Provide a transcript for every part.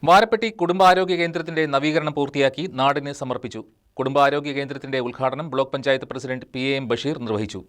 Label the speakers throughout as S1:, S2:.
S1: വാരപ്പെട്ടി കുടുംബാരോഗ്യ കേന്ദ്രത്തിന്റെ നവീകരണം പൂർത്തിയാക്കി നാടിന് സമർപ്പിച്ചു. കുടുംബാരോഗ്യ കേന്ദ്രത്തിന്റെ ഉദ്ഘാടനം block panchayat president PM Basheer നിർവഹിച്ചു.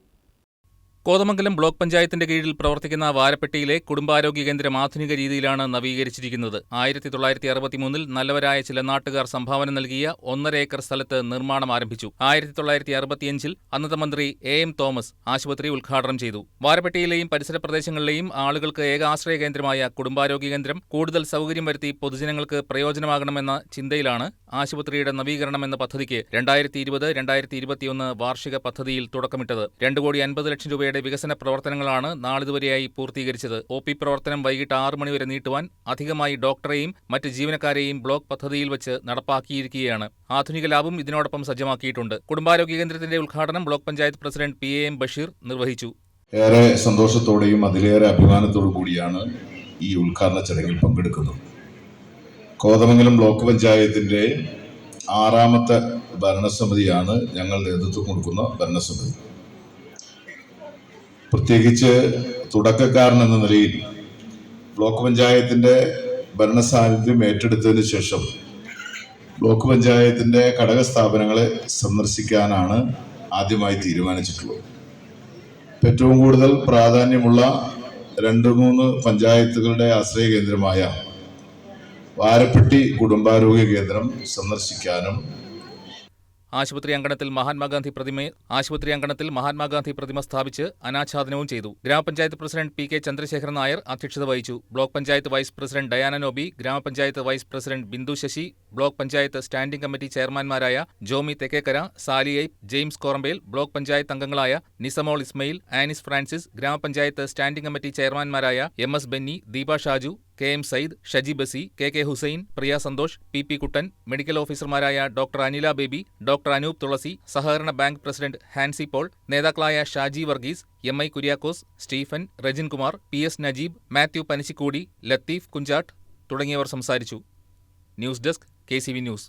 S1: കോതമംഗലം ബ്ലോക്ക് പഞ്ചായത്തിന്റെ കീഴിൽ പ്രവർത്തിക്കുന്ന വാരപ്പെട്ടിയിലെ കുടുംബാരോഗ്യ കേന്ദ്രം ആധുനിക രീതിയിലാണ് നവീകരിച്ചിരിക്കുന്നത്. 1963 നല്ലവരായ ചില നാട്ടുകാർ സംഭാവന നൽകിയ 1.5 ഏക്കർ സ്ഥലത്ത് നിർമ്മാണം ആരംഭിച്ചു. 1965 അന്നത്തെ മന്ത്രി AM തോമസ് ആശുപത്രി ഉദ്ഘാടനം ചെയ്തു. വാരപ്പെട്ടിയിലെയും പരിസര പ്രദേശങ്ങളിലെയും ആളുകൾക്ക് ഏകാശ്രയ കേന്ദ്രമായ കുടുംബാരോഗ്യ കേന്ദ്രം കൂടുതൽ സൗകര്യം വരുത്തി പൊതുജനങ്ങൾക്ക് പ്രയോജനമാകണമെന്ന ചിന്തയിലാണ് ആശുപത്രിയുടെ നവീകരണം എന്ന പദ്ധതിക്ക് 2020-2021 വാർഷിക പദ്ധതിയിൽ തുടക്കമിട്ടത്. 2,50 ലക്ഷം രൂപയുടെ വികസന പ്രവർത്തനങ്ങളാണ് നാളിതുവരെയായി പൂർത്തീകരിച്ചത്. OP പ്രവർത്തനം വൈകിട്ട് 6 മണി വരെ നീട്ടുവാൻ അധികമായി ഡോക്ടറെയും മറ്റ് ജീവനക്കാരെയും ബ്ലോക്ക് പദ്ധതിയിൽ വെച്ച് നടപ്പാക്കിയിരിക്കുകയാണ്. ആധുനിക ലാബും ഇതിനോടൊപ്പം സജ്ജമാക്കിയിട്ടുണ്ട്. കുടുംബാരോഗ്യ കേന്ദ്രത്തിന്റെ ഉദ്ഘാടനം block panchayat president PM Basheer നിർവഹിച്ചു.
S2: ഏറെ സന്തോഷത്തോടെയും അതിലേറെ അഭിമാനത്തോടു കൂടിയാണ് ഈ ഉദ്ഘാടന ചടങ്ങിൽ പങ്കെടുക്കുന്നത്. കോതമംഗലം ബ്ലോക്ക് പഞ്ചായത്തിന്റെ 6ാമത്തെ ഭരണസമിതിയാണ് ഞങ്ങൾ നേതൃത്വം കൊടുക്കുന്ന ഭരണസമിതി. പ്രത്യേകിച്ച് തുടക്കക്കാരൻ എന്ന നിലയിൽ ബ്ലോക്ക് പഞ്ചായത്തിന്റെ ഭരണസാന്നിധ്യം ഏറ്റെടുത്തതിന് ശേഷം ബ്ലോക്ക് പഞ്ചായത്തിന്റെ ഘടക സ്ഥാപനങ്ങളെ സന്ദർശിക്കാനാണ് ആദ്യമായി തീരുമാനിച്ചിട്ടുള്ളത്. ഏറ്റവും കൂടുതൽ പ്രാധാന്യമുള്ള 2-3 പഞ്ചായത്തുകളുടെ ആശ്രയ കേന്ദ്രമായ വാരപ്പെട്ടി കുടുംബാരോഗ്യ കേന്ദ്രം സന്ദർശിക്കാനും
S1: ആശുപത്രി അങ്കണത്തിൽ മഹാത്മാഗാന്ധി പ്രതിമ സ്ഥാപിച്ച് അനാച്ഛാദനവും ചെയ്തു. ഗ്രാമപഞ്ചായത്ത് പ്രസിഡന്റ് PK ചന്ദ്രശേഖരൻ നായർ അധ്യക്ഷത വഹിച്ചു. Block panchayat vice president Diana Noby, ഗ്രാമപഞ്ചായത്ത് vice president Bindu Sasi, block panchayat standing committee ചെയർമാൻമാരായ Jomy Thekkekara, Sally Ipe, James Korampel, block panchayat അംഗങ്ങളായ നിസമോൾ ഇസ്മയിൽ, ആനിസ് ഫ്രാൻസിസ്, ഗ്രാമപഞ്ചായത്ത് സ്റ്റാൻഡിംഗ് കമ്മിറ്റി ചെയർമാൻമാരായ MS Benny, Deepa Shaju, KM Sayyid, Shaji Basi, KK Hussain, Priya Santhosh, PP Kuttan, medical ഓഫീസർമാരായ doctor Anila Baby, doctor Anoop Thulasi, സഹകരണ ബാങ്ക് പ്രസിഡന്റ് ഹാൻസി പോൾ, നേതാക്കളായ Shaji Varghese, MI Kuriakose, Stephen, Rajin Kumar, PS Najeeb, Mathew പനിച്ചിക്കൂടി, Latheef Kunjattu തുടങ്ങിയവർ സംസാരിച്ചു. News desk KCV news.